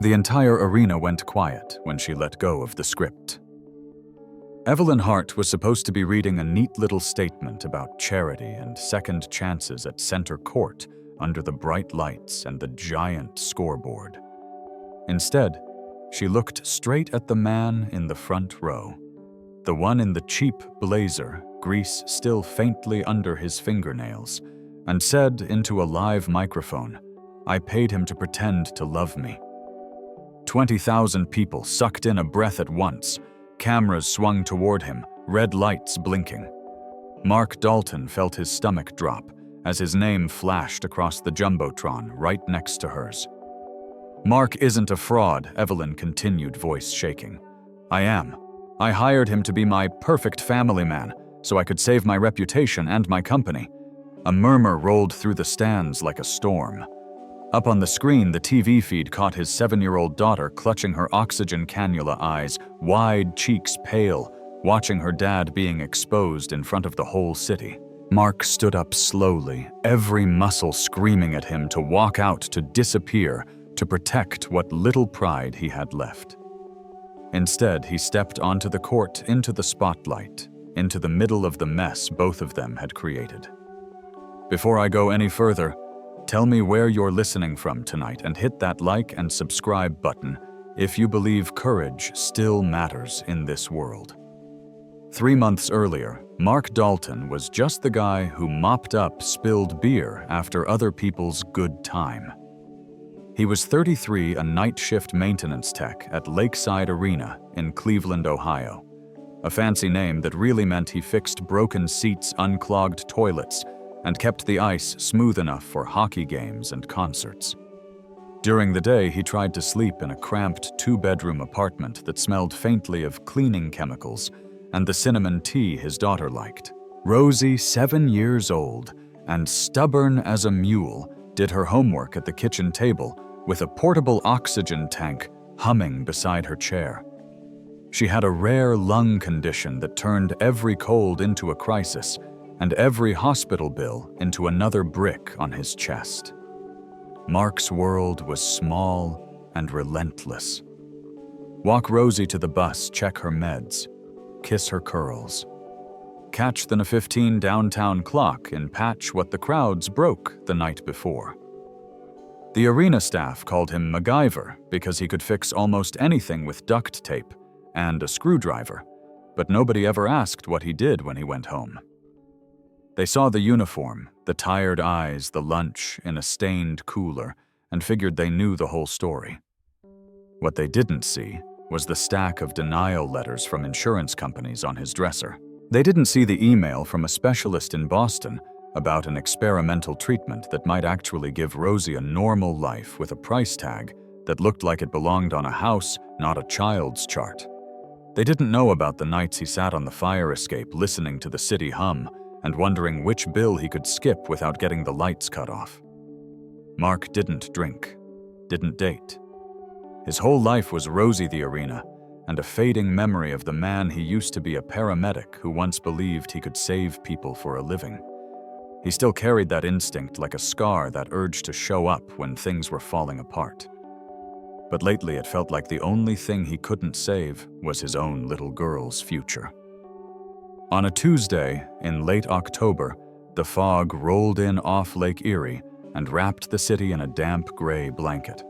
The entire arena went quiet when she let go of the script. Evelyn Hart was supposed to be reading a neat little statement about charity and second chances at center court under the bright lights and the giant scoreboard. Instead, she looked straight at the man in the front row, the one in the cheap blazer, grease still faintly under his fingernails, and said into a live microphone, "I paid him to pretend to love me." 20,000 people sucked in a breath at once. Cameras swung toward him, red lights blinking. Mark Dalton felt his stomach drop as his name flashed across the jumbotron right next to hers. "Mark isn't a fraud," Evelyn continued, voice shaking. "I am. I hired him to be my perfect family man, so I could save my reputation and my company." A murmur rolled through the stands like a storm. Up on the screen, the TV feed caught his 7-year-old daughter clutching her oxygen cannula eyes, wide cheeks pale, watching her dad being exposed in front of the whole city. Mark stood up slowly, every muscle screaming at him to walk out, to disappear, to protect what little pride he had left. Instead, he stepped onto the court, into the spotlight, into the middle of the mess both of them had created. Before I go any further, tell me where you're listening from tonight and hit that like and subscribe button if you believe courage still matters in this world. 3 months earlier, Mark Dalton was just the guy who mopped up spilled beer after other people's good time. He was 33, a night shift maintenance tech at Lakeside Arena in Cleveland, Ohio. A fancy name that really meant he fixed broken seats, unclogged toilets, and kept the ice smooth enough for hockey games and concerts. During the day, he tried to sleep in a cramped 2-bedroom apartment that smelled faintly of cleaning chemicals and the cinnamon tea his daughter liked. Rosie, 7 years old, and stubborn as a mule, did her homework at the kitchen table with a portable oxygen tank humming beside her chair. She had a rare lung condition that turned every cold into a crisis and every hospital bill into another brick on his chest. Mark's world was small and relentless. Walk Rosie to the bus, check her meds, kiss her curls. Catch the 15 downtown clock and patch what the crowds broke the night before. The arena staff called him MacGyver because he could fix almost anything with duct tape and a screwdriver, but nobody ever asked what he did when he went home. They saw the uniform, the tired eyes, the lunch in a stained cooler, and figured they knew the whole story. What they didn't see was the stack of denial letters from insurance companies on his dresser. They didn't see the email from a specialist in Boston about an experimental treatment that might actually give Rosie a normal life with a price tag that looked like it belonged on a house, not a child's chart. They didn't know about the nights he sat on the fire escape listening to the city hum and wondering which bill he could skip without getting the lights cut off. Mark didn't drink, didn't date. His whole life was Rosie the Arena and a fading memory of the man he used to be, a paramedic who once believed he could save people for a living. He still carried that instinct like a scar, that urge to show up when things were falling apart. But lately it felt like the only thing he couldn't save was his own little girl's future. On a Tuesday in late October, the fog rolled in off Lake Erie and wrapped the city in a damp gray blanket.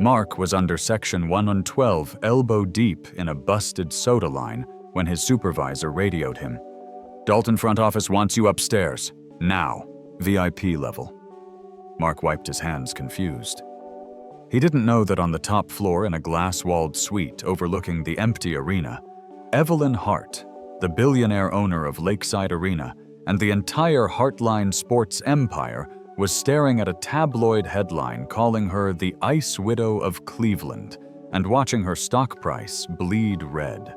Mark was under Section 112, elbow deep in a busted soda line when his supervisor radioed him. "Dalton front office wants you upstairs. Now. VIP level." Mark wiped his hands, confused. He didn't know that on the top floor in a glass-walled suite overlooking the empty arena, Evelyn Hart, the billionaire owner of Lakeside Arena and the entire Heartline sports empire, was staring at a tabloid headline calling her the Ice Widow of Cleveland and watching her stock price bleed red.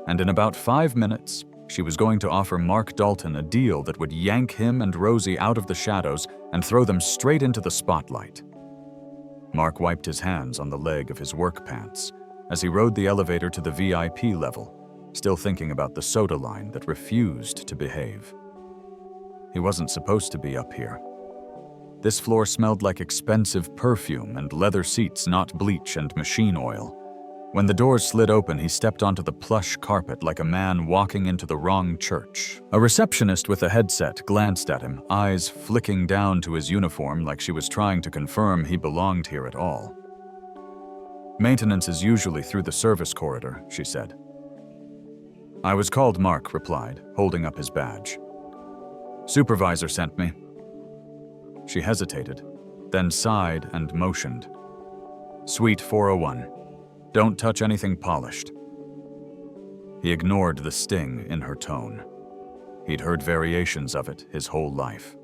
And in about 5 minutes, she was going to offer Mark Dalton a deal that would yank him and Rosie out of the shadows and throw them straight into the spotlight. Mark wiped his hands on the leg of his work pants as he rode the elevator to the VIP level, still thinking about the soda line that refused to behave. He wasn't supposed to be up here. This floor smelled like expensive perfume and leather seats, not bleach and machine oil. When the doors slid open, he stepped onto the plush carpet like a man walking into the wrong church. A receptionist with a headset glanced at him, eyes flicking down to his uniform like she was trying to confirm he belonged here at all. "Maintenance is usually through the service corridor," she said. "I was called," Mark replied, holding up his badge. "Supervisor sent me." She hesitated, then sighed and motioned. "Suite 401. Don't touch anything polished." He ignored the sting in her tone. He'd heard variations of it his whole life.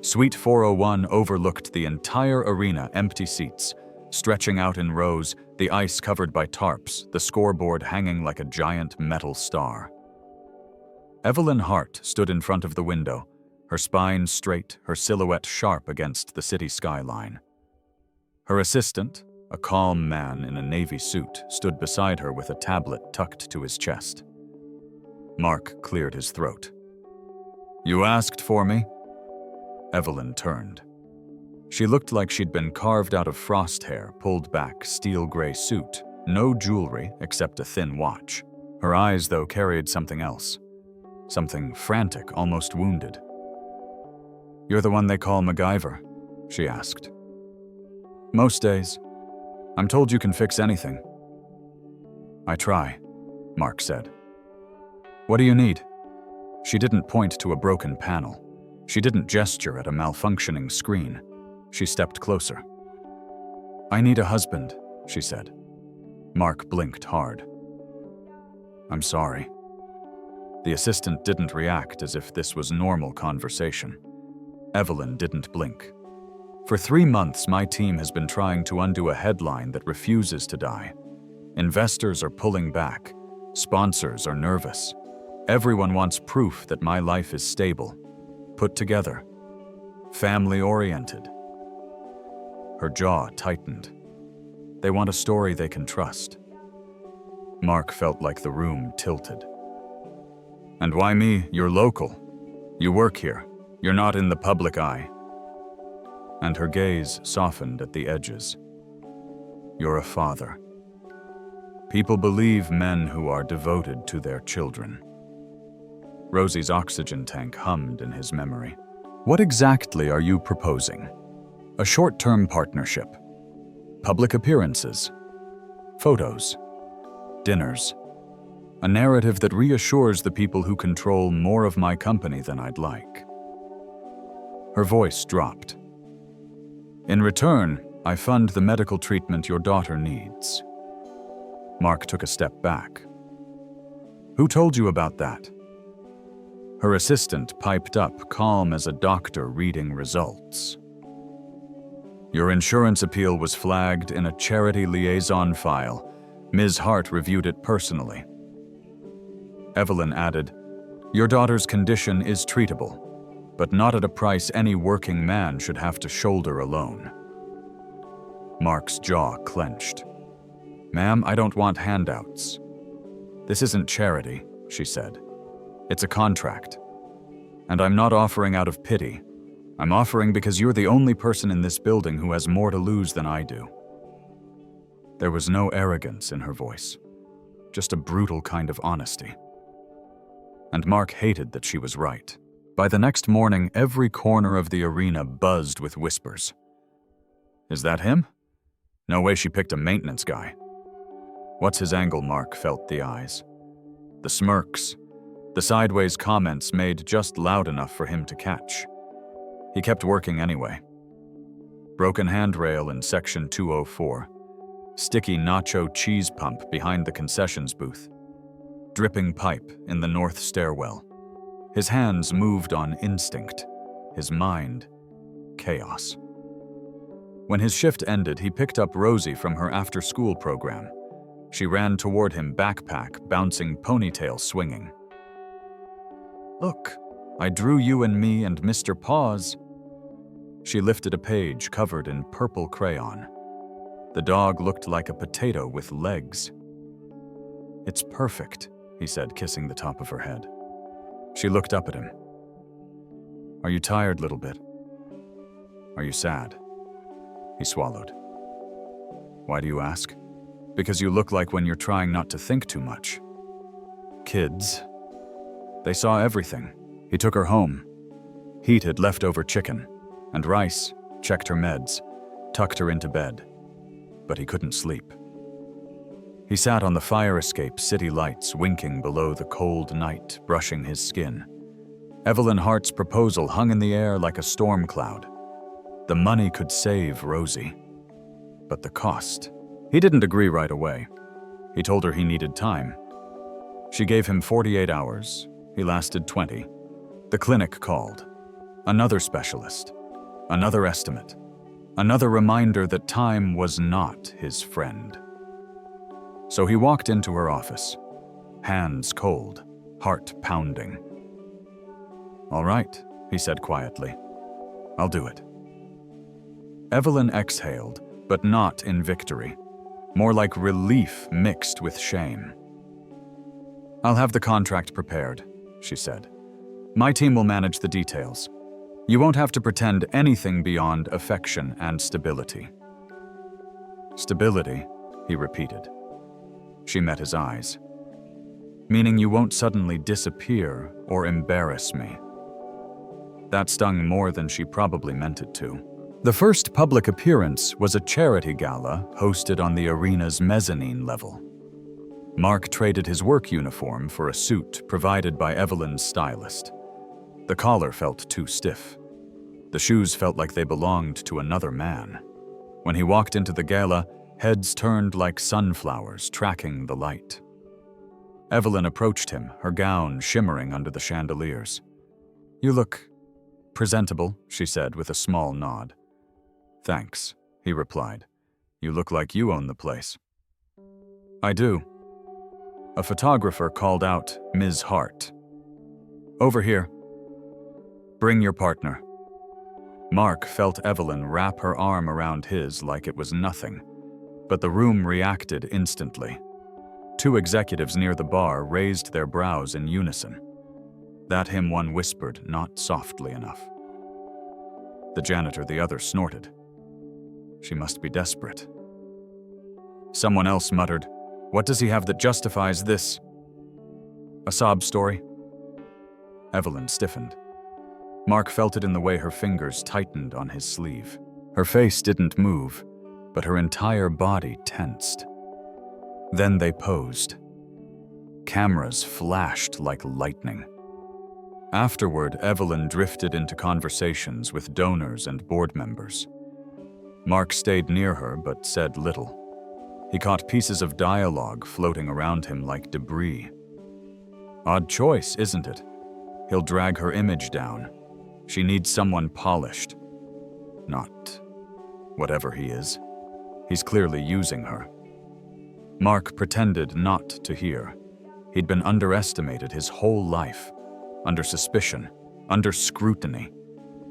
Suite 401 overlooked the entire arena, empty seats, stretching out in rows, the ice covered by tarps, the scoreboard hanging like a giant metal star. Evelyn Hart stood in front of the window, her spine straight, her silhouette sharp against the city skyline. Her assistant, a calm man in a navy suit, stood beside her with a tablet tucked to his chest. Mark cleared his throat. "You asked for me?" Evelyn turned. She looked like she'd been carved out of frost hair, pulled back, steel gray suit, no jewelry except a thin watch. Her eyes, though, carried something else. Something frantic, almost wounded. "You're the one they call MacGyver?" she asked. "Most days. I'm told you can fix anything." "I try," Mark said. "What do you need?" She didn't point to a broken panel. She didn't gesture at a malfunctioning screen. She stepped closer. "I need a husband," she said. Mark blinked hard. "I'm sorry." The assistant didn't react as if this was normal conversation. Evelyn didn't blink. "For 3 months, my team has been trying to undo a headline that refuses to die. Investors are pulling back. Sponsors are nervous. Everyone wants proof that my life is stable, put together, family-oriented." Her jaw tightened. They want a story they can trust. Mark felt like the room tilted. "And why me? You're local. You work here. You're not in the public eye." And her gaze softened at the edges. "You're a father. People believe men who are devoted to their children." Rosie's oxygen tank hummed in his memory. "What exactly are you proposing? A short-term partnership? Public appearances? Photos? Dinners? A narrative that reassures the people who control more of my company than I'd like?" Her voice dropped. "In return, I fund the medical treatment your daughter needs." Mark took a step back. "Who told you about that?" Her assistant piped up, calm as a doctor reading results. "Your insurance appeal was flagged in a charity liaison file. Ms. Hart reviewed it personally." Evelyn added, "Your daughter's condition is treatable, but not at a price any working man should have to shoulder alone." Mark's jaw clenched. "Ma'am, I don't want handouts." "This isn't charity," she said. "It's a contract. And I'm not offering out of pity. I'm offering because you're the only person in this building who has more to lose than I do." There was no arrogance in her voice, just a brutal kind of honesty. And Mark hated that she was right. By the next morning, every corner of the arena buzzed with whispers. "Is that him? No way she picked a maintenance guy." What's his angle? Mark felt the eyes. The smirks, the sideways comments made just loud enough for him to catch. He kept working anyway. Broken handrail in section 204. Sticky nacho cheese pump behind the concessions booth. Dripping pipe in the north stairwell. His hands moved on instinct. His mind, chaos. When his shift ended, he picked up Rosie from her after-school program. She ran toward him, backpack bouncing, ponytail swinging. "Look, I drew you and me and Mr. Paws." She lifted a page covered in purple crayon. The dog looked like a potato with legs. "It's perfect," he said, kissing the top of her head. She looked up at him. "Are you tired, little bit?" Are you sad? He swallowed. Why do you ask? Because you look like when you're trying not to think too much. Kids. They saw everything. He took her home. Heated leftover chicken and rice, checked her meds, tucked her into bed. But he couldn't sleep. He sat on the fire escape city lights winking below the cold night, brushing his skin. Evelyn Hart's proposal hung in the air like a storm cloud. The money could save Rosie. But the cost. He didn't agree right away. He told her he needed time. She gave him 48 hours. He lasted 20. The clinic called. Another specialist. Another estimate. Another reminder that time was not his friend. So he walked into her office, hands cold, heart pounding. All right, he said quietly. I'll do it. Evelyn exhaled, but not in victory. More like relief mixed with shame. I'll have the contract prepared, she said. My team will manage the details. You won't have to pretend anything beyond affection and stability. Stability, he repeated. She met his eyes. Meaning you won't suddenly disappear or embarrass me. That stung more than she probably meant it to. The first public appearance was a charity gala hosted on the arena's mezzanine level. Mark traded his work uniform for a suit provided by Evelyn's stylist. The collar felt too stiff. The shoes felt like they belonged to another man. When he walked into the gala, heads turned like sunflowers tracking the light. Evelyn approached him, her gown shimmering under the chandeliers. You look presentable, she said with a small nod. Thanks, he replied. You look like you own the place. I do. A photographer called out Ms. Hart. Over here. Bring your partner. Mark felt Evelyn wrap her arm around his like it was nothing, but the room reacted instantly. Two executives near the bar raised their brows in unison. That him one whispered, not softly enough. The janitor the other snorted. She must be desperate. Someone else muttered, What does he have that justifies this? A sob story? Evelyn stiffened. Mark felt it in the way her fingers tightened on his sleeve. Her face didn't move, but her entire body tensed. Then they posed. Cameras flashed like lightning. Afterward, Evelyn drifted into conversations with donors and board members. Mark stayed near her but said little. He caught pieces of dialogue floating around him like debris. Odd choice, isn't it? He'll drag her image down. She needs someone polished. Not whatever he is. He's clearly using her. Mark pretended not to hear. He'd been underestimated his whole life. Under suspicion, under scrutiny.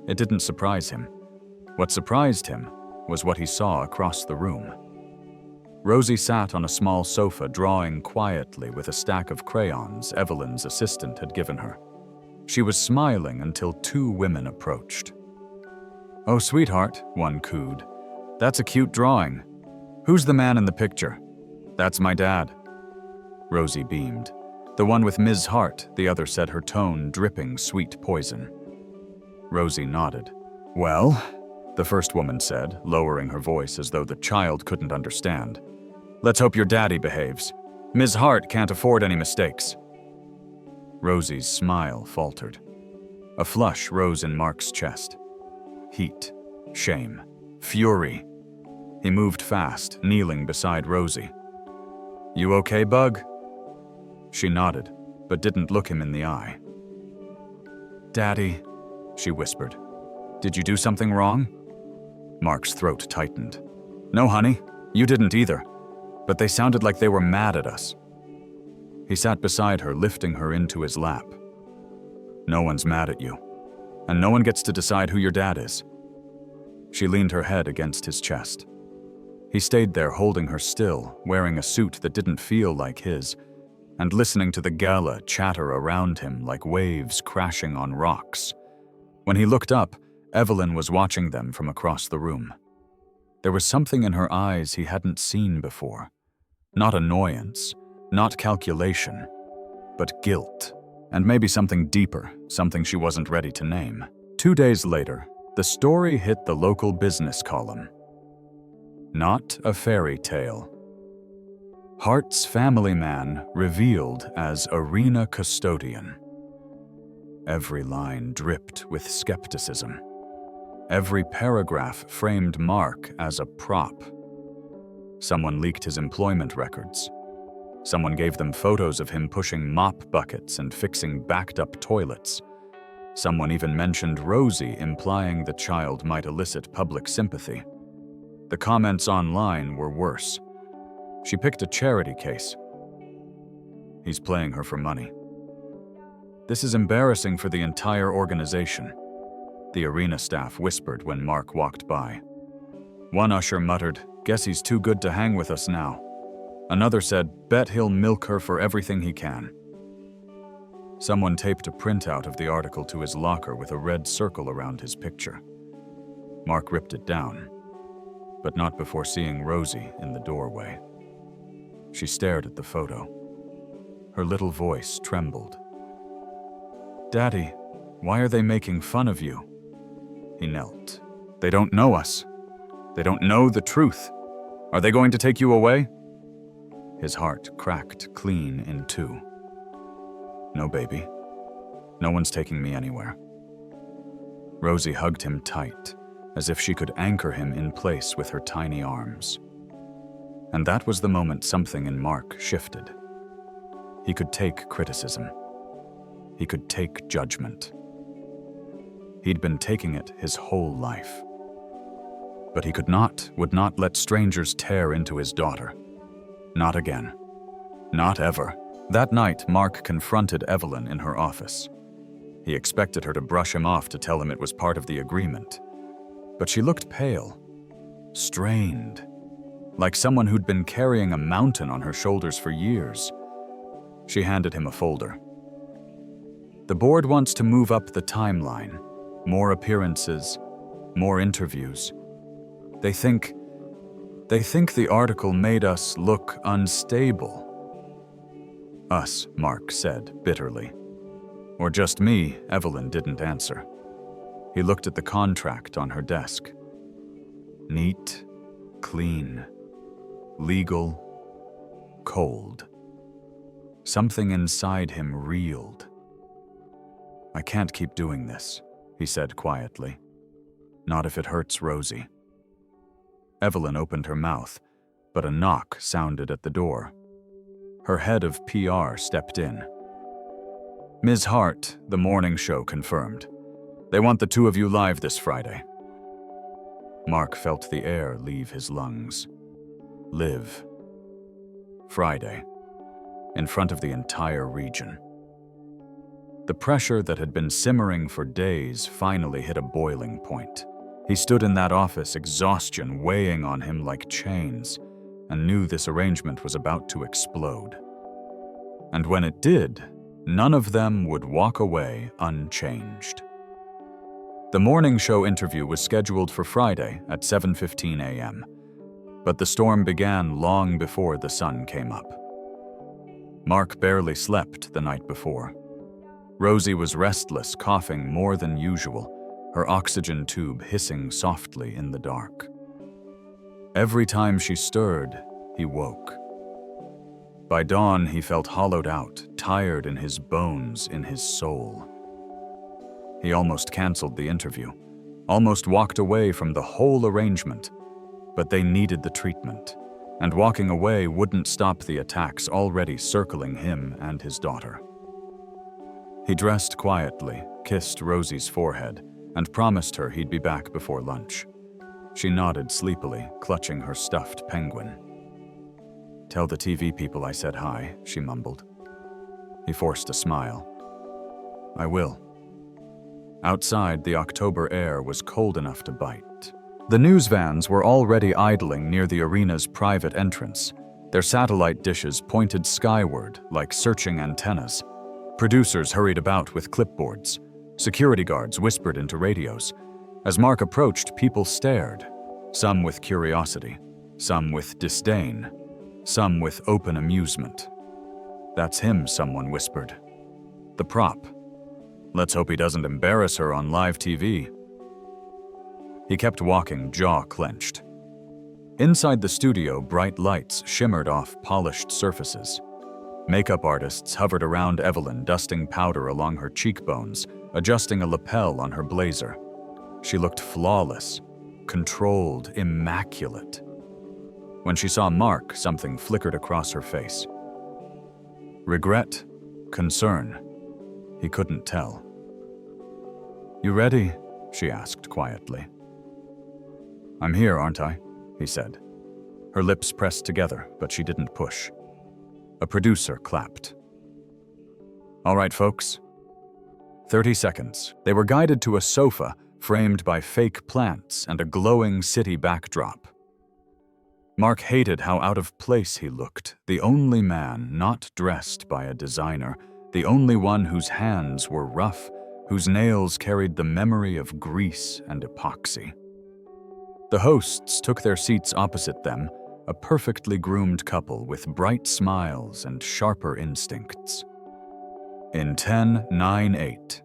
It didn't surprise him. What surprised him was what he saw across the room. Rosie sat on a small sofa drawing quietly with a stack of crayons Evelyn's assistant had given her. She was smiling until two women approached. Oh, sweetheart, one cooed. That's a cute drawing. Who's the man in the picture? That's my dad. Rosie beamed. The one with Ms. Hart, the other said, her tone dripping sweet poison. Rosie nodded. Well, the first woman said, lowering her voice as though the child couldn't understand. Let's hope your daddy behaves. Ms. Hart can't afford any mistakes. Rosie's smile faltered. A flush rose in Mark's chest. Heat, shame, fury. He moved fast, kneeling beside Rosie. You okay, Bug? She nodded, but didn't look him in the eye. Daddy, she whispered. Did you do something wrong? Mark's throat tightened. No, honey, you didn't either. But they sounded like they were mad at us. He sat beside her, lifting her into his lap. No one's mad at you, and no one gets to decide who your dad is. She leaned her head against his chest. He stayed there holding her still, wearing a suit that didn't feel like his, and listening to the gala chatter around him like waves crashing on rocks. When he looked up, Evelyn was watching them from across the room. There was something in her eyes he hadn't seen before. Not annoyance, not calculation, but guilt. And maybe something deeper, something she wasn't ready to name. 2 days later, the story hit the local business column. Not a fairy tale. Hart's family man revealed as arena custodian. Every line dripped with skepticism. Every paragraph framed Mark as a prop. Someone leaked his employment records. Someone gave them photos of him pushing mop buckets and fixing backed-up toilets. Someone even mentioned Rosie, implying the child might elicit public sympathy. The comments online were worse. She picked a charity case. He's playing her for money. This is embarrassing for the entire organization, the arena staff whispered when Mark walked by. One usher muttered, "Guess he's too good to hang with us now." Another said, "Bet he'll milk her for everything he can." Someone taped a printout of the article to his locker with a red circle around his picture. Mark ripped it down, but not before seeing Rosie in the doorway. She stared at the photo. Her little voice trembled. "Daddy, why are they making fun of you?" He knelt. "They don't know us. They don't know the truth. Are they going to take you away?" His heart cracked clean in two. "No, baby. No one's taking me anywhere." Rosie hugged him tight, as if she could anchor him in place with her tiny arms. And that was the moment something in Mark shifted. He could take criticism. He could take judgment. He'd been taking it his whole life. But he would not let strangers tear into his daughter. Not again. Not ever. That night, Mark confronted Evelyn in her office. He expected her to brush him off to tell him it was part of the agreement. But she looked pale, strained, like someone who'd been carrying a mountain on her shoulders for years. She handed him a folder. "The board wants to move up the timeline. More appearances, more interviews. They think the article made us look unstable." "Us," Mark said bitterly. "Or just me?" Evelyn didn't answer. He looked at the contract on her desk. Neat, clean, legal, cold. Something inside him reeled. "I can't keep doing this," he said quietly. "Not if it hurts Rosie." Evelyn opened her mouth, but a knock sounded at the door. Her head of PR stepped in. "Ms. Hart, the morning show confirmed. They want the two of you live this Friday." Mark felt the air leave his lungs. Live. Friday. In front of the entire region. The pressure that had been simmering for days finally hit a boiling point. He stood in that office, exhaustion weighing on him like chains, and knew this arrangement was about to explode. And when it did, none of them would walk away unchanged. The morning show interview was scheduled for Friday at 7:15 a.m., but the storm began long before the sun came up. Mark barely slept the night before. Rosie was restless, coughing more than usual, her oxygen tube hissing softly in the dark. Every time she stirred, he woke. By dawn, he felt hollowed out, tired in his bones, in his soul. He almost canceled the interview, almost walked away from the whole arrangement, but they needed the treatment, and walking away wouldn't stop the attacks already circling him and his daughter. He dressed quietly, kissed Rosie's forehead, and promised her he'd be back before lunch. She nodded sleepily, clutching her stuffed penguin. "Tell the TV people I said hi," she mumbled. He forced a smile. "I will." Outside, the October air was cold enough to bite. The news vans were already idling near the arena's private entrance, their satellite dishes pointed skyward like searching antennas. Producers hurried about with clipboards. Security guards whispered into radios. As Mark approached, people stared, some with curiosity, some with disdain, some with open amusement. "That's him," someone whispered. "The prop. Let's hope he doesn't embarrass her on live TV." He kept walking, jaw clenched. Inside the studio, bright lights shimmered off polished surfaces. Makeup artists hovered around Evelyn, dusting powder along her cheekbones, adjusting a lapel on her blazer. She looked flawless, controlled, immaculate. When she saw Mark, something flickered across her face. Regret? Concern? He couldn't tell. "You ready?" she asked quietly. "I'm here, aren't I?" he said. Her lips pressed together, but she didn't push. A producer clapped. "All right, folks." 30 seconds. They were guided to a sofa framed by fake plants and a glowing city backdrop. Mark hated how out of place he looked, the only man not dressed by a designer, the only one whose hands were rough, whose nails carried the memory of grease and epoxy. The hosts took their seats opposite them, a perfectly groomed couple with bright smiles and sharper instincts. In 10, 9, 8,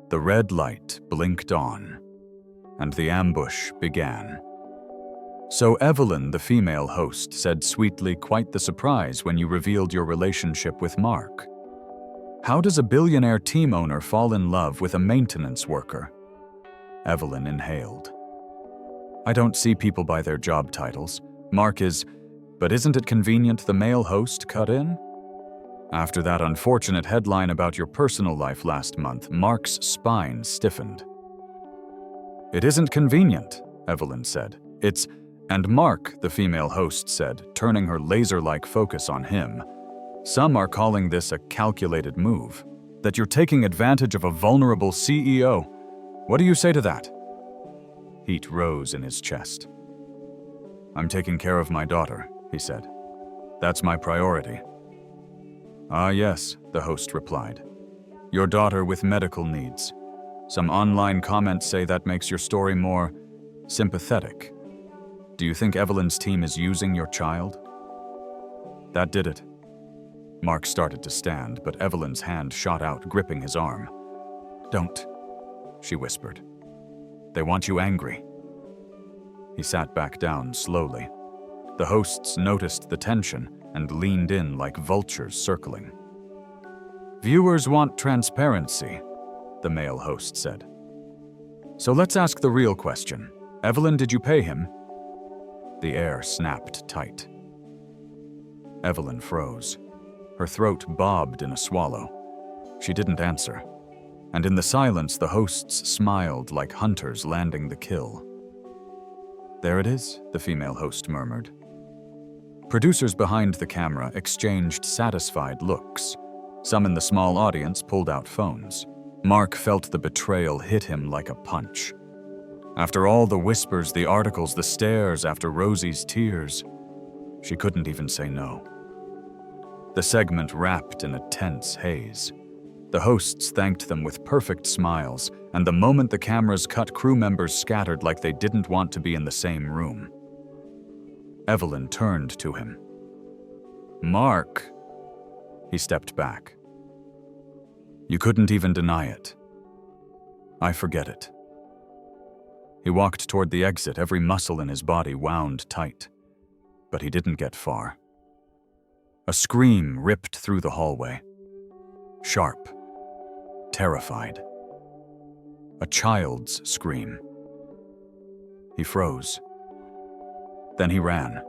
the red light blinked on, and the ambush began. "So Evelyn, the female host, said sweetly, quite the surprise when you revealed your relationship with Mark. How does a billionaire team owner fall in love with a maintenance worker?" Evelyn inhaled. "I don't see people by their job titles. Mark is, but isn't it convenient the male host cut in?" After that unfortunate headline about your personal life last month, Mark's spine stiffened. "It isn't convenient," Evelyn said. "It's..." "And Mark," the female host said, turning her laser-like focus on him. "Some are calling this a calculated move, that you're taking advantage of a vulnerable CEO. What do you say to that?" Heat rose in his chest. "I'm taking care of my daughter," he said. "That's my priority." "Ah, yes," the host replied. "Your daughter with medical needs. Some online comments say that makes your story more sympathetic. Do you think Evelyn's team is using your child?" That did it. Mark started to stand, but Evelyn's hand shot out, gripping his arm. "Don't," she whispered. "They want you angry." He sat back down slowly. The hosts noticed the tension and leaned in like vultures circling. "Viewers want transparency," the male host said. "So let's ask the real question. Evelyn, did you pay him?" The air snapped tight. Evelyn froze. Her throat bobbed in a swallow. She didn't answer. And in the silence, the hosts smiled like hunters landing the kill. "There it is," the female host murmured. Producers behind the camera exchanged satisfied looks. Some in the small audience pulled out phones. Mark felt the betrayal hit him like a punch. After all the whispers, the articles, the stares, after Rosie's tears, she couldn't even say no. The segment wrapped in a tense haze. The hosts thanked them with perfect smiles, and the moment the cameras cut, crew members scattered like they didn't want to be in the same room. Evelyn turned to him. "Mark." He stepped back. "You couldn't even deny it." "I forget it." He walked toward the exit, every muscle in his body wound tight. But he didn't get far. A scream ripped through the hallway. Sharp. Terrified. A child's scream. He froze. Then he ran.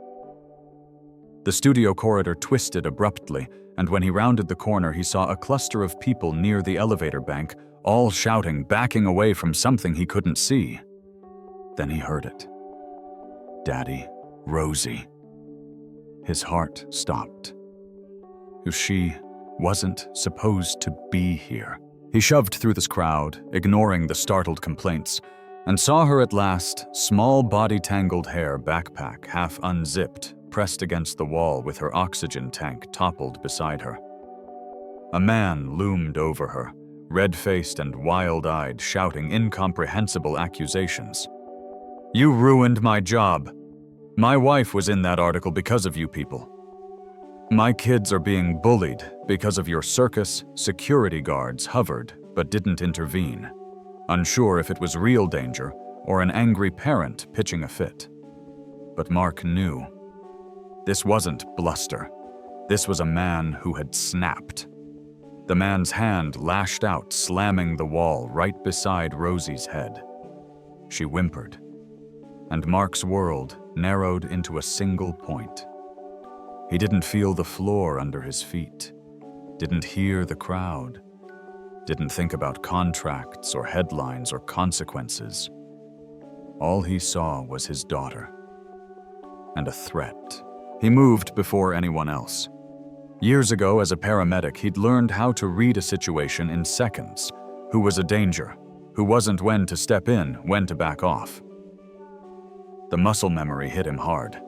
The studio corridor twisted abruptly, and when he rounded the corner, he saw a cluster of people near the elevator bank, all shouting, backing away from something he couldn't see. Then he heard it. Daddy, Rosie. His heart stopped. She wasn't supposed to be here. He shoved through this crowd, ignoring the startled complaints, and saw her at last, small body-tangled hair backpack half unzipped, pressed against the wall with her oxygen tank toppled beside her. A man loomed over her, red-faced and wild-eyed, shouting incomprehensible accusations. "You ruined my job. My wife was in that article because of you people. My kids are being bullied because of your circus. Security guards hovered but didn't intervene, unsure if it was real danger or an angry parent pitching a fit. But Mark knew. This wasn't bluster. This was a man who had snapped. The man's hand lashed out, slamming the wall right beside Rosie's head. She whimpered, and Mark's world narrowed into a single point. He didn't feel the floor under his feet, didn't hear the crowd, didn't think about contracts or headlines or consequences. All he saw was his daughter, and a threat. He moved before anyone else. Years ago, as a paramedic, he'd learned how to read a situation in seconds, who was a danger, who wasn't, when to step in, when to back off. The muscle memory hit him hard.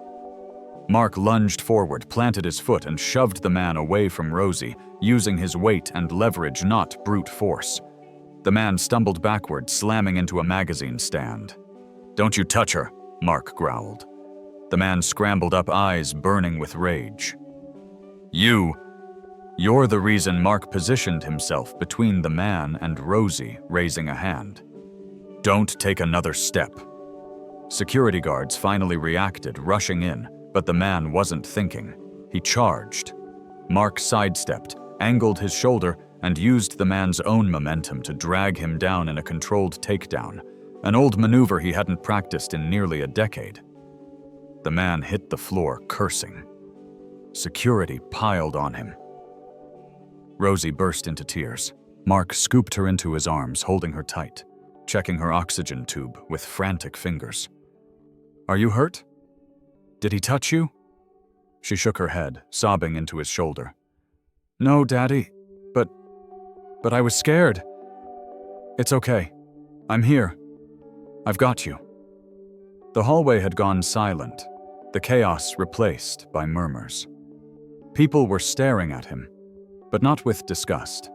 Mark lunged forward, planted his foot, and shoved the man away from Rosie, using his weight and leverage, not brute force. The man stumbled backward, slamming into a magazine stand. "Don't you touch her," Mark growled. The man scrambled up, eyes burning with rage. You're the reason." Mark positioned himself between the man and Rosie, raising a hand. "Don't take another step." Security guards finally reacted, rushing in, but the man wasn't thinking. He charged. Mark sidestepped, angled his shoulder, and used the man's own momentum to drag him down in a controlled takedown, an old maneuver he hadn't practiced in nearly a decade. The man hit the floor, cursing. Security piled on him. Rosie burst into tears. Mark scooped her into his arms, holding her tight, checking her oxygen tube with frantic fingers. "Are you hurt? Did he touch you?" She shook her head, sobbing into his shoulder. "No, Daddy, but I was scared. It's okay. I'm here. I've got you." The hallway had gone silent, the chaos replaced by murmurs. People were staring at him, but not with disgust,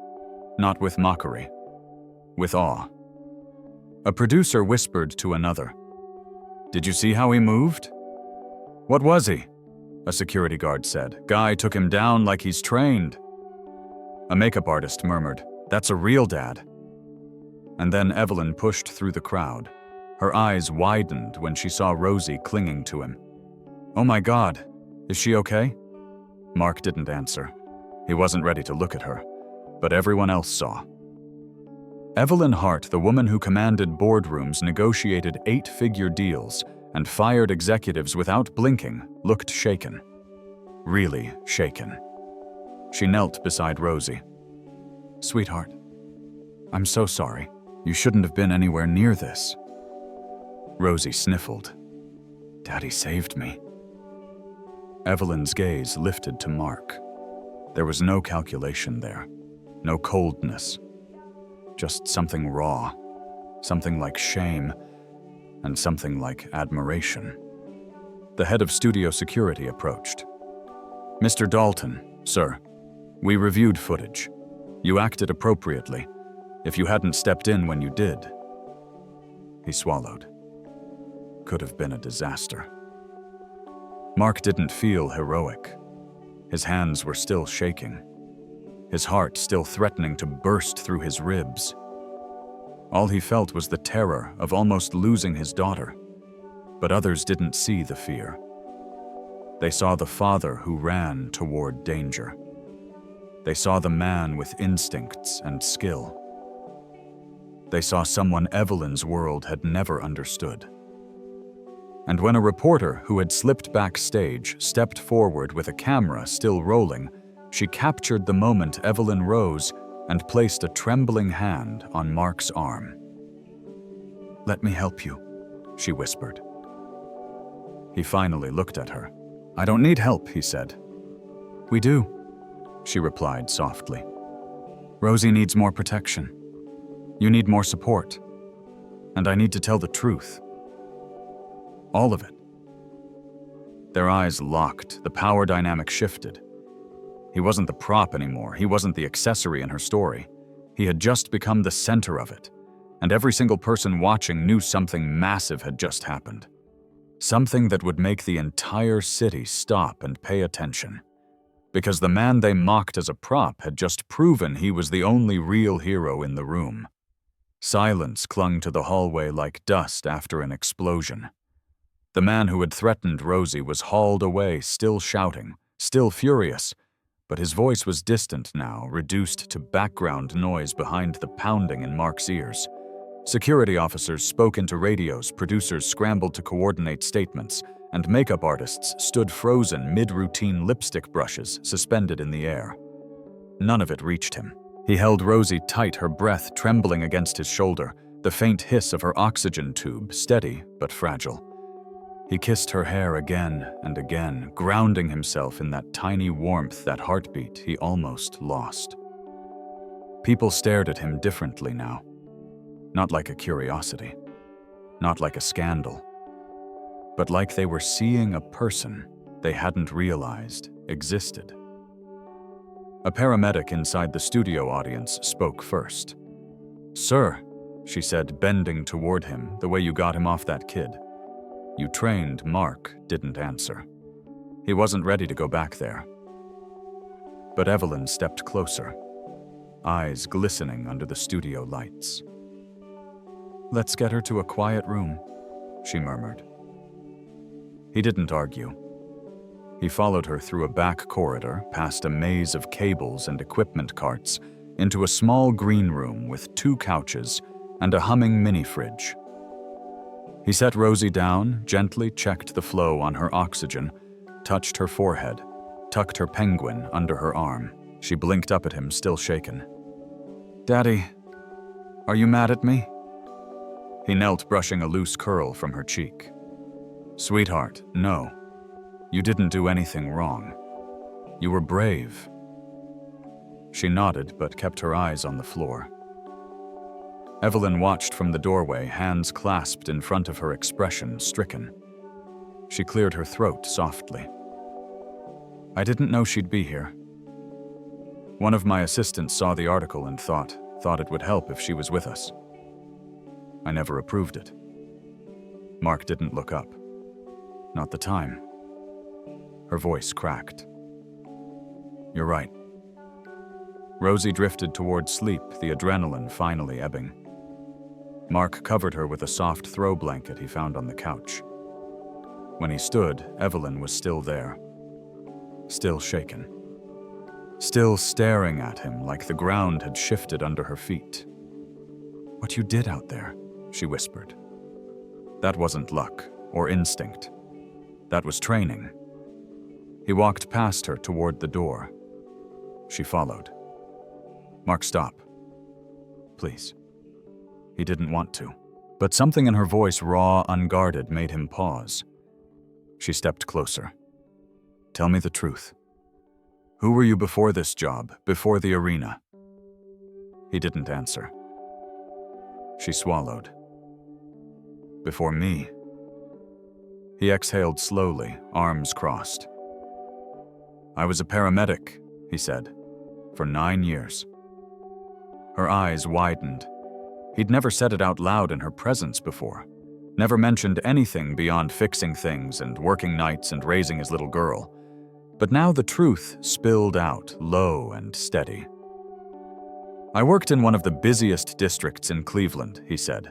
not with mockery, with awe. A producer whispered to another, "Did you see how he moved?" "What was he?" a security guard said. "Guy took him down like he's trained." A makeup artist murmured, "That's a real dad." And then Evelyn pushed through the crowd. Her eyes widened when she saw Rosie clinging to him. "Oh my God, is she okay?" Mark didn't answer. He wasn't ready to look at her, but everyone else saw. Evelyn Hart, the woman who commanded boardrooms, negotiated 8-figure deals, and fired executives without blinking, looked shaken. Really shaken. She knelt beside Rosie. "Sweetheart, I'm so sorry. You shouldn't have been anywhere near this." Rosie sniffled. "Daddy saved me." Evelyn's gaze lifted to Mark. There was no calculation there, no coldness, just something raw, something like shame, and something like admiration. The head of studio security approached. "Mr. Dalton, sir, we reviewed footage. You acted appropriately. If you hadn't stepped in when you did..." He swallowed. Could have been a disaster. Mark didn't feel heroic. His hands were still shaking, his heart still threatening to burst through his ribs. All he felt was the terror of almost losing his daughter. But others didn't see the fear. They saw the father who ran toward danger. They saw the man with instincts and skill. They saw someone Evelyn's world had never understood. And when a reporter who had slipped backstage stepped forward with a camera still rolling, she captured the moment Evelyn rose and placed a trembling hand on Mark's arm. "Let me help you," she whispered. He finally looked at her. "I don't need help," he said. "We do," she replied softly. "Rosie needs more protection. You need more support. And I need to tell the truth. All of it." Their eyes locked, the power dynamic shifted. He wasn't the prop anymore, he wasn't the accessory in her story. He had just become the center of it, and every single person watching knew something massive had just happened. Something that would make the entire city stop and pay attention. Because the man they mocked as a prop had just proven he was the only real hero in the room. Silence clung to the hallway like dust after an explosion. The man who had threatened Rosie was hauled away, still shouting, still furious, but his voice was distant now, reduced to background noise behind the pounding in Mark's ears. Security officers spoke into radios, producers scrambled to coordinate statements, and makeup artists stood frozen mid-routine lipstick brushes suspended in the air. None of it reached him. He held Rosie tight, her breath trembling against his shoulder, the faint hiss of her oxygen tube, steady but fragile. He kissed her hair again and again, grounding himself in that tiny warmth, that heartbeat he almost lost. People stared at him differently now. Not like a curiosity, not like a scandal, but like they were seeing a person they hadn't realized existed. A paramedic inside the studio audience spoke first. "Sir," she said, bending toward him, "the way you got him off that kid." "You trained." Mark didn't answer. He wasn't ready to go back there. But Evelyn stepped closer, eyes glistening under the studio lights. "Let's get her to a quiet room," she murmured. He didn't argue. He followed her through a back corridor, past a maze of cables and equipment carts, into a small green room with 2 couches and a humming mini-fridge. He set Rosie down, gently checked the flow on her oxygen, touched her forehead, tucked her penguin under her arm. She blinked up at him, still shaken. "Daddy, are you mad at me?" He knelt, brushing a loose curl from her cheek. "Sweetheart, no. You didn't do anything wrong. You were brave." She nodded, but kept her eyes on the floor. Evelyn watched from the doorway, hands clasped in front of her, expression stricken. She cleared her throat softly. "I didn't know she'd be here. One of my assistants saw the article and thought it would help if she was with us. I never approved it." Mark didn't look up. "Not the time." Her voice cracked. "You're right." Rosie drifted toward sleep, the adrenaline finally ebbing. Mark covered her with a soft throw blanket he found on the couch. When he stood, Evelyn was still there. Still shaken. Still staring at him like the ground had shifted under her feet. "What you did out there," she whispered. "That wasn't luck or instinct. That was training." He walked past her toward the door. She followed. "Mark, stop. Please." He didn't want to, but something in her voice, raw, unguarded, made him pause. She stepped closer. "Tell me the truth. Who were you before this job, before the arena?" He didn't answer. She swallowed. "Before me." He exhaled slowly, arms crossed. "I was a paramedic," he said, "for 9 years." Her eyes widened. He'd never said it out loud in her presence before, never mentioned anything beyond fixing things and working nights and raising his little girl. But now the truth spilled out, low and steady. "I worked in one of the busiest districts in Cleveland," he said.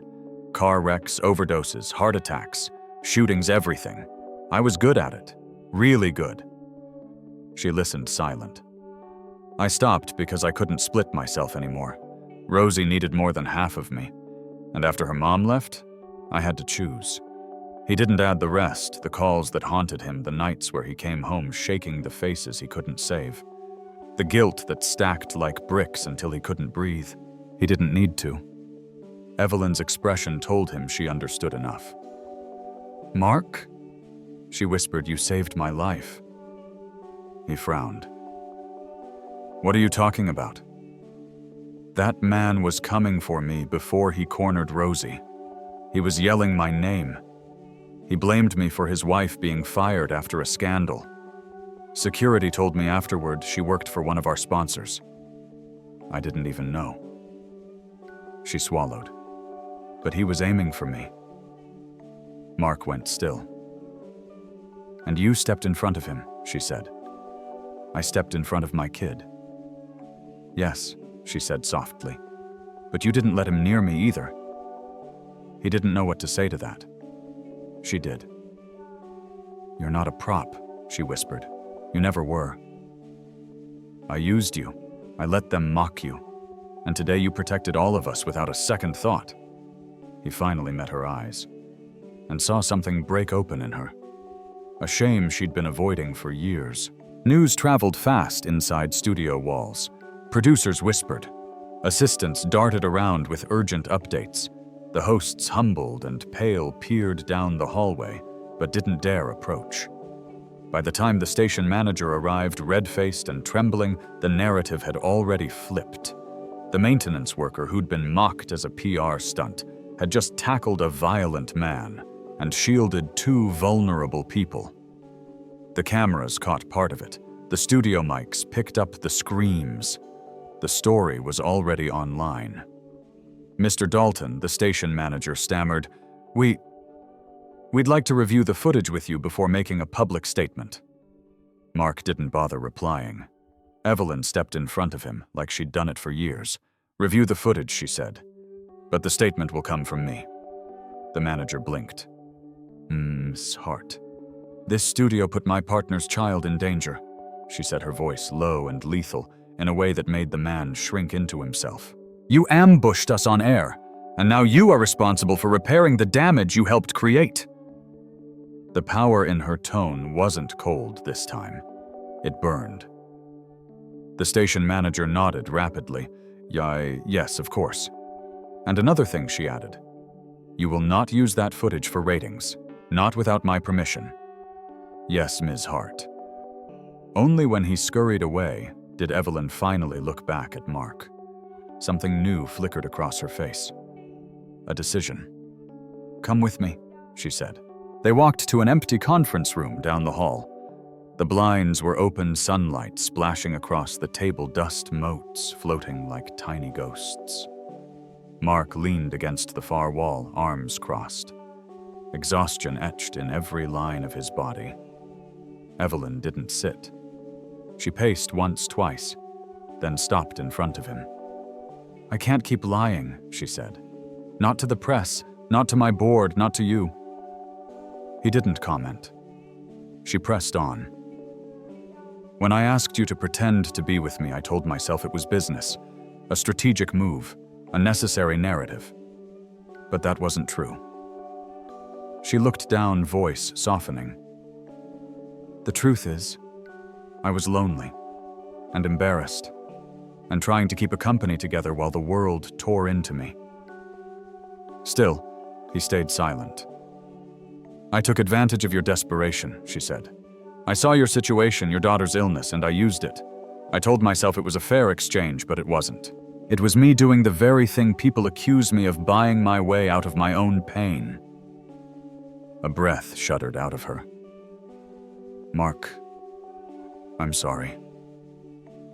"Car wrecks, overdoses, heart attacks, shootings, everything. I was good at it. Really good." She listened, silent. "I stopped because I couldn't split myself anymore. Rosie needed more than half of me. And after her mom left, I had to choose." He didn't add the rest, the calls that haunted him, the nights where he came home shaking the faces he couldn't save. The guilt that stacked like bricks until he couldn't breathe. He didn't need to. Evelyn's expression told him she understood enough. "Mark?" She whispered, "You saved my life." He frowned. "What are you talking about?" "That man was coming for me before he cornered Rosie. He was yelling my name. He blamed me for his wife being fired after a scandal. Security told me afterward she worked for one of our sponsors. I didn't even know." she swallowed. But he was aiming for me. Mark went still. And you stepped in front of him, she said. I stepped in front of my kid. Yes, she said softly. But you didn't let him near me either. He didn't know what to say to that. She did. You're not a prop, she whispered. You never were. I used you. I let them mock you. And today you protected all of us without a second thought. He finally met her eyes and saw something break open in her. A shame she'd been avoiding for years. News traveled fast inside studio walls. Producers whispered. Assistants darted around with urgent updates. The hosts, humbled and pale, peered down the hallway, but didn't dare approach. By the time the station manager arrived, red-faced and trembling, the narrative had already flipped. The maintenance worker who'd been mocked as a PR stunt had just tackled a violent man and shielded two vulnerable people. The cameras caught part of it. The studio mics picked up the screams. The story was already online. Mr. Dalton, the station manager, stammered, We'd like to review the footage with you before making a public statement." Mark didn't bother replying. Evelyn stepped in front of him, like she'd done it for years. "Review the footage," she said. "But the statement will come from me." The manager blinked. Ms. Hart. "This studio put my partner's child in danger," she said, her voice low and lethal, in a way that made the man shrink into himself. "You ambushed us on air, and now you are responsible for repairing the damage you helped create." The power in her tone wasn't cold this time. It burned. The station manager nodded rapidly. Yes, of course. And another thing, she added. "You will not use that footage for ratings, not without my permission." "Yes, Ms. Hart." Only when he scurried away did Evelyn finally look back at Mark. Something new flickered across her face. A decision. "Come with me," she said. They walked to an empty conference room down the hall. The blinds were open sunlight splashing across the table, dust motes floating like tiny ghosts. Mark leaned against the far wall, arms crossed. Exhaustion etched in every line of his body. Evelyn didn't sit. She paced once, twice, then stopped in front of him. "I can't keep lying," she said. "Not to the press, not to my board, not to you." He didn't comment. She pressed on. "When I asked you to pretend to be with me, I told myself it was business, a strategic move, a necessary narrative. But that wasn't true." She looked down, voice softening. "The truth is, I was lonely and embarrassed and trying to keep a company together while the world tore into me." Still, he stayed silent. "I took advantage of your desperation," she said. "I saw your situation, your daughter's illness, and I used it. I told myself it was a fair exchange, but it wasn't. It was me doing the very thing people accuse me of, buying my way out of my own pain." A breath shuddered out of her. "Mark, I'm sorry."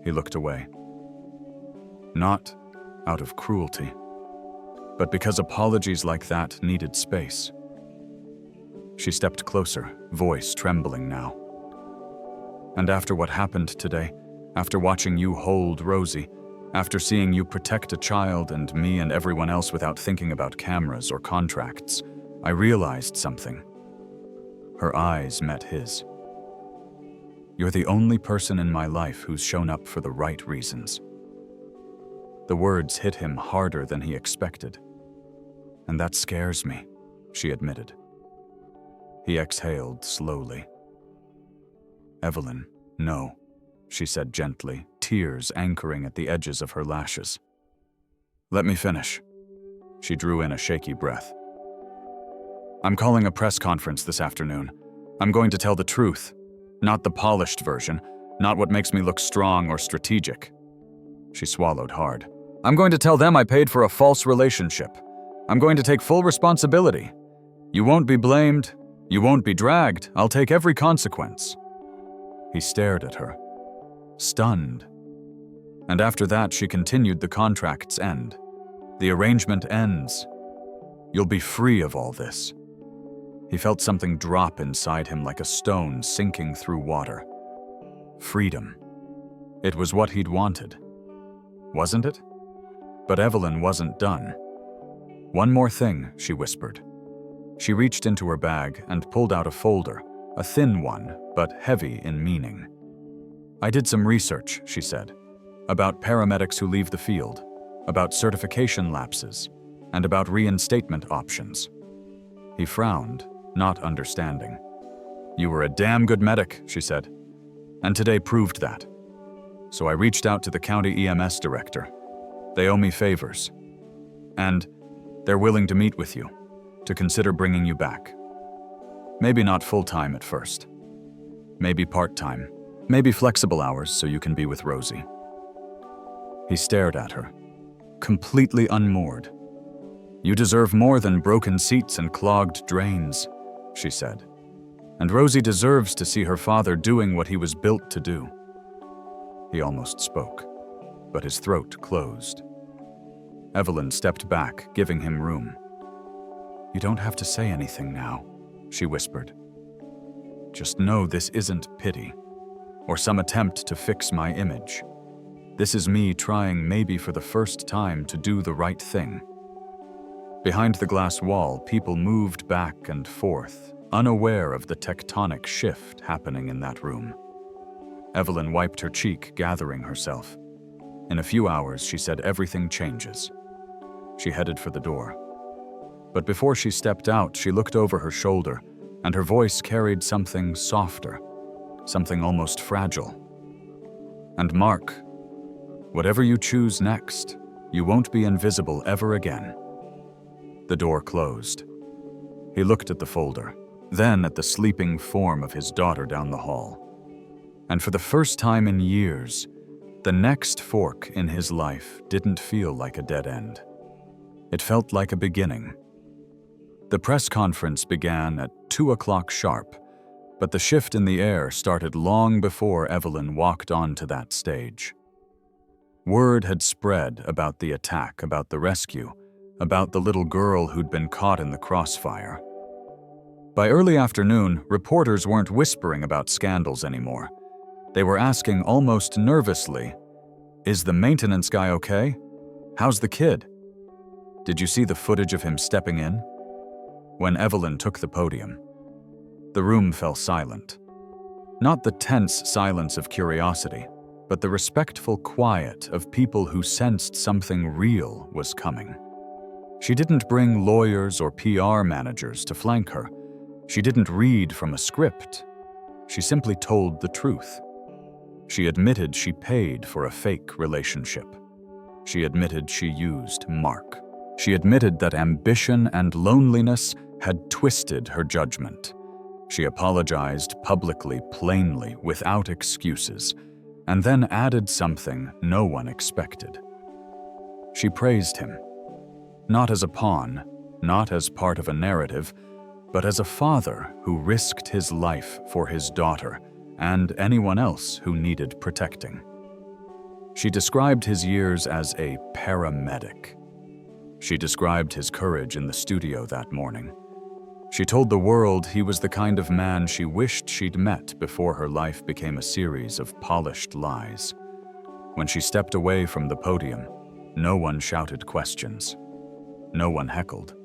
He looked away. Not out of cruelty, but because apologies like that needed space. She stepped closer, voice trembling now. "And after what happened today, after watching you hold Rosie, after seeing you protect a child and me and everyone else without thinking about cameras or contracts, I realized something." Her eyes met his. "You're the only person in my life who's shown up for the right reasons." The words hit him harder than he expected. "And that scares me," she admitted. He exhaled slowly. "Evelyn, no," she said gently, tears anchoring at the edges of her lashes. "Let me finish." She drew in a shaky breath. "I'm calling a press conference this afternoon. I'm going to tell the truth, not the polished version, not what makes me look strong or strategic." She swallowed hard. "I'm going to tell them I paid for a false relationship. I'm going to take full responsibility. You won't be blamed. You won't be dragged. I'll take every consequence." He stared at her, stunned. And after that, she continued the contract's end. The arrangement ends. You'll be free of all this. He felt something drop inside him like a stone sinking through water. Freedom. It was what he'd wanted. Wasn't it? But Evelyn wasn't done. One more thing, she whispered. She reached into her bag and pulled out a folder, a thin one, but heavy in meaning. I did some research, she said, about paramedics who leave the field, about certification lapses, and about reinstatement options. He frowned, not understanding. You were a damn good medic, she said, and today proved that. So I reached out to the county EMS director. They owe me favors. And they're willing to meet with you, to consider bringing you back. Maybe not full-time at first. Maybe part-time. Maybe flexible hours so you can be with Rosie. He stared at her, completely unmoored. You deserve more than broken seats and clogged drains, she said. And Rosie deserves to see her father doing what he was built to do. He almost spoke, but his throat closed. Evelyn stepped back, giving him room. You don't have to say anything now, she whispered. Just know this isn't pity, or some attempt to fix my image. This is me trying, maybe for the first time, to do the right thing. Behind the glass wall, people moved back and forth, unaware of the tectonic shift happening in that room. Evelyn wiped her cheek, gathering herself. In a few hours, she said everything changes. She headed for the door. But before she stepped out, she looked over her shoulder, and her voice carried something softer, something almost fragile. And Mark, whatever you choose next, you won't be invisible ever again. The door closed. He looked at the folder, then at the sleeping form of his daughter down the hall. And for the first time in years, the next fork in his life didn't feel like a dead end. It felt like a beginning. The press conference began at 2 o'clock sharp, but the shift in the air started long before Evelyn walked onto that stage. Word had spread about the attack, about the rescue, about the little girl who'd been caught in the crossfire. By early afternoon, reporters weren't whispering about scandals anymore. They were asking almost nervously, "Is the maintenance guy okay? How's the kid? Did you see the footage of him stepping in?" When Evelyn took the podium, the room fell silent. Not the tense silence of curiosity, but the respectful quiet of people who sensed something real was coming. She didn't bring lawyers or PR managers to flank her. She didn't read from a script. She simply told the truth. She admitted she paid for a fake relationship. She admitted she used Mark. She admitted that ambition and loneliness had twisted her judgment. She apologized publicly, plainly, without excuses, and then added something no one expected. She praised him, not as a pawn, not as part of a narrative, but as a father who risked his life for his daughter and anyone else who needed protecting. She described his years as a paramedic. She described his courage in the studio that morning. She told the world he was the kind of man she wished she'd met before her life became a series of polished lies. When she stepped away from the podium, no one shouted questions. No one heckled.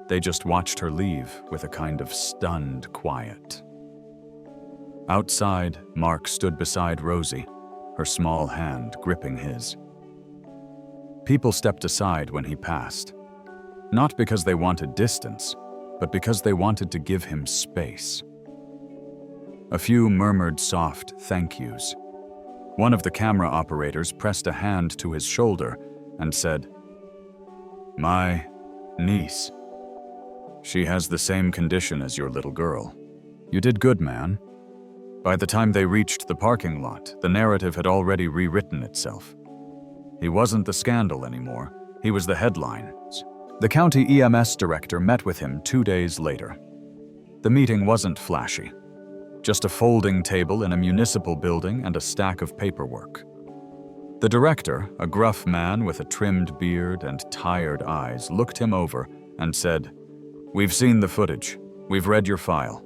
They just watched her leave with a kind of stunned quiet. Outside, Mark stood beside Rosie, her small hand gripping his. People stepped aside when he passed, not because they wanted distance, but because they wanted to give him space. A few murmured soft thank yous. One of the camera operators pressed a hand to his shoulder and said, "My niece. She has the same condition as your little girl. You did good, man." By the time they reached the parking lot, the narrative had already rewritten itself. He wasn't the scandal anymore. He was the headlines. The county EMS director met with him 2 days later. The meeting wasn't flashy. Just a folding table in a municipal building and a stack of paperwork. The director, a gruff man with a trimmed beard and tired eyes, looked him over and said, "We've seen the footage. We've read your file.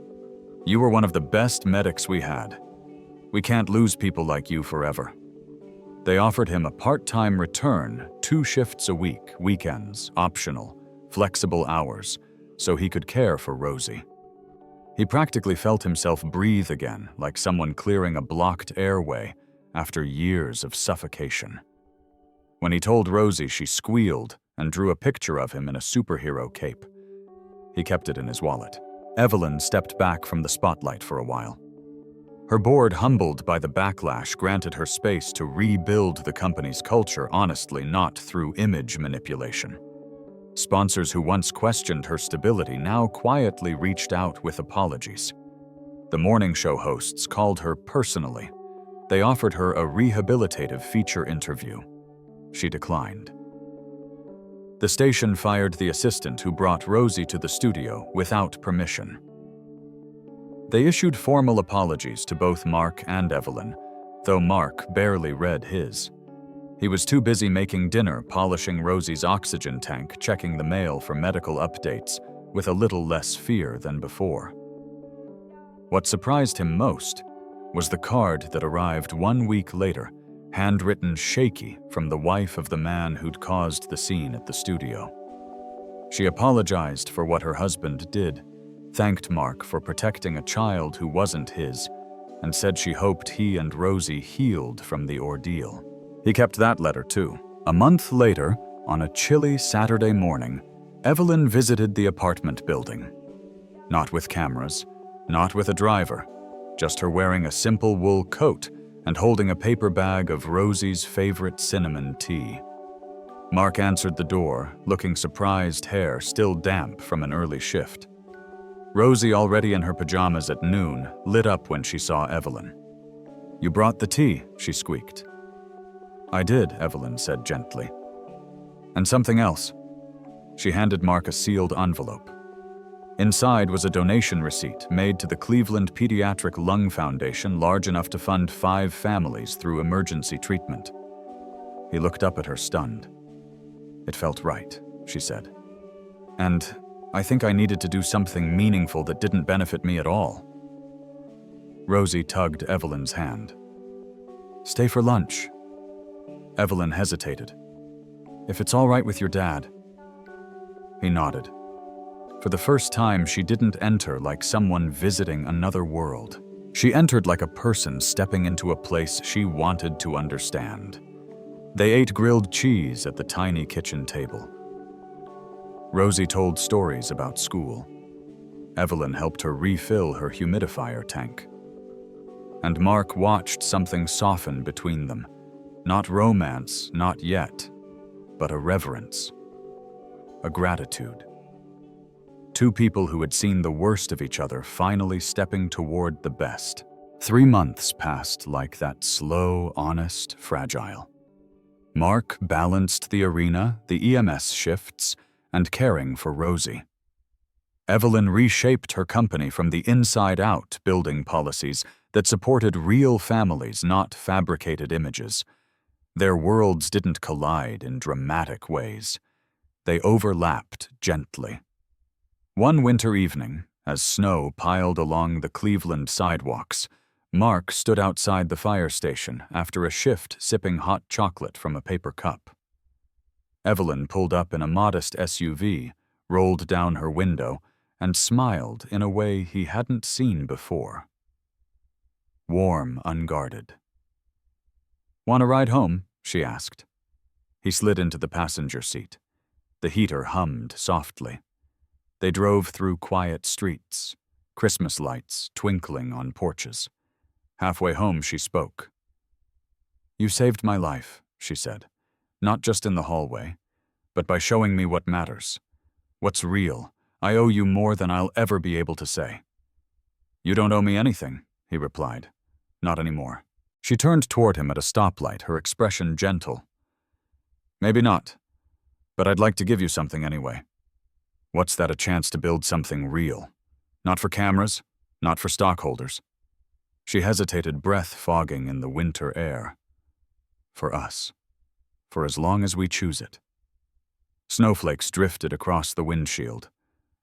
You were one of the best medics we had. We can't lose people like you forever." They offered him a part-time return, 2 shifts a week, weekends, optional, flexible hours, so he could care for Rosie. He practically felt himself breathe again, like someone clearing a blocked airway after years of suffocation. When he told Rosie, she squealed and drew a picture of him in a superhero cape. He kept it in his wallet. Evelyn stepped back from the spotlight for a while. Her board, humbled by the backlash, granted her space to rebuild the company's culture honestly, not through image manipulation. Sponsors who once questioned her stability now quietly reached out with apologies. The morning show hosts called her personally. They offered her a rehabilitative feature interview. She declined. The station fired the assistant who brought Rosie to the studio without permission. They issued formal apologies to both Mark and Evelyn, though Mark barely read his. He was too busy making dinner, polishing Rosie's oxygen tank, checking the mail for medical updates, with a little less fear than before. What surprised him most was the card that arrived 1 week later, handwritten shaky from the wife of the man who'd caused the scene at the studio. She apologized for what her husband did, thanked Mark for protecting a child who wasn't his, and said she hoped he and Rosie healed from the ordeal. He kept that letter too. A month later, on a chilly Saturday morning, Evelyn visited the apartment building. Not with cameras, not with a driver, just her wearing a simple wool coat and holding a paper bag of Rosie's favorite cinnamon tea. Mark answered the door, looking surprised, hair still damp from an early shift. Rosie, already in her pajamas at noon, lit up when she saw Evelyn. "You brought the tea," she squeaked. "I did," Evelyn said gently. "And something else." She handed Mark a sealed envelope. Inside was a donation receipt made to the Cleveland Pediatric Lung Foundation, large enough to fund 5 families through emergency treatment. He looked up at her, stunned. "It felt right," she said. "And I think I needed to do something meaningful that didn't benefit me at all." Rosie tugged Evelyn's hand. "Stay for lunch." Evelyn hesitated. "If it's all right with your dad." He nodded. For the first time, she didn't enter like someone visiting another world. She entered like a person stepping into a place she wanted to understand. They ate grilled cheese at the tiny kitchen table. Rosie told stories about school. Evelyn helped her refill her humidifier tank. And Mark watched something soften between them. Not romance, not yet, but a reverence. A gratitude. 2 people who had seen the worst of each other finally stepping toward the best. 3 months passed like that, slow, honest, fragile. Mark balanced the arena, the EMS shifts, and caring for Rosie. Evelyn reshaped her company from the inside out, building policies that supported real families, not fabricated images. Their worlds didn't collide in dramatic ways. They overlapped gently. One winter evening, as snow piled along the Cleveland sidewalks, Mark stood outside the fire station after a shift sipping hot chocolate from a paper cup. Evelyn pulled up in a modest SUV, rolled down her window, and smiled in a way he hadn't seen before. Warm, unguarded. "Want a ride home?" she asked. He slid into the passenger seat. The heater hummed softly. They drove through quiet streets, Christmas lights twinkling on porches. Halfway home, she spoke. "You saved my life," she said, "not just in the hallway, but by showing me what matters. What's real. I owe you more than I'll ever be able to say." "You don't owe me anything," he replied. "Not anymore." She turned toward him at a stoplight, her expression gentle. "Maybe not, but I'd like to give you something anyway." "What's that? A chance to build something real? Not for cameras, not for stockholders." She hesitated, breath fogging in the winter air. For us. For as long as we choose it. Snowflakes drifted across the windshield.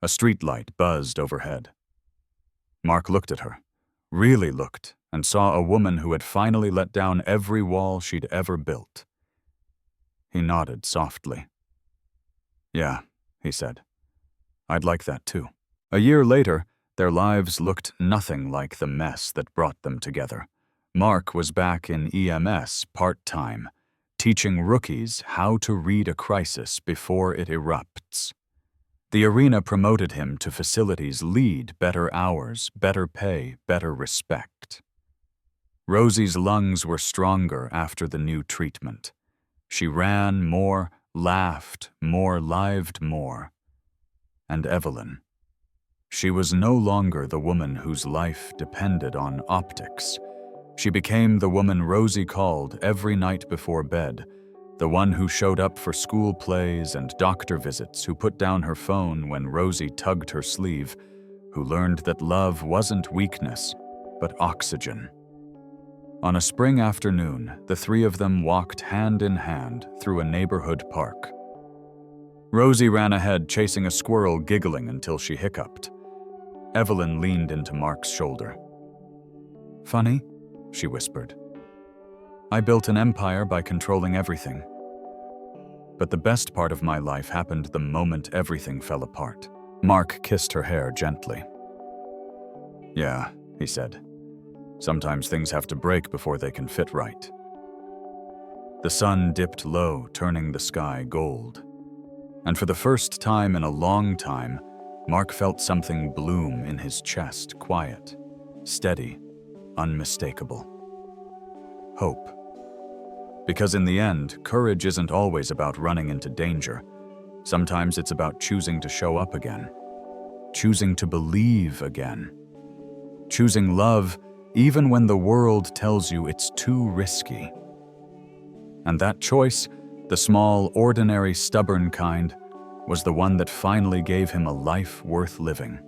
A streetlight buzzed overhead. Mark looked at her, really looked, and saw a woman who had finally let down every wall she'd ever built. He nodded softly. "Yeah," he said. "I'd like that too." A year later, their lives looked nothing like the mess that brought them together. Mark was back in EMS part-time, teaching rookies how to read a crisis before it erupts. The arena promoted him to facilities lead, better hours, better pay, better respect. Rosie's lungs were stronger after the new treatment. She ran more, laughed more, lived more. And Evelyn. She was no longer the woman whose life depended on optics. She became the woman Rosie called every night before bed, the one who showed up for school plays and doctor visits, who put down her phone when Rosie tugged her sleeve, who learned that love wasn't weakness, but oxygen. On a spring afternoon, the three of them walked hand in hand through a neighborhood park. Rosie ran ahead, chasing a squirrel, giggling until she hiccuped. Evelyn leaned into Mark's shoulder. "Funny," she whispered. "I built an empire by controlling everything. But the best part of my life happened the moment everything fell apart." Mark kissed her hair gently. "Yeah," he said. "Sometimes things have to break before they can fit right." The sun dipped low, turning the sky gold. And for the first time in a long time, Mark felt something bloom in his chest, quiet, steady, unmistakable. Hope. Because in the end, courage isn't always about running into danger. Sometimes it's about choosing to show up again. Choosing to believe again. Choosing love even when the world tells you it's too risky. And that choice, the small, ordinary, stubborn kind, was the one that finally gave him a life worth living.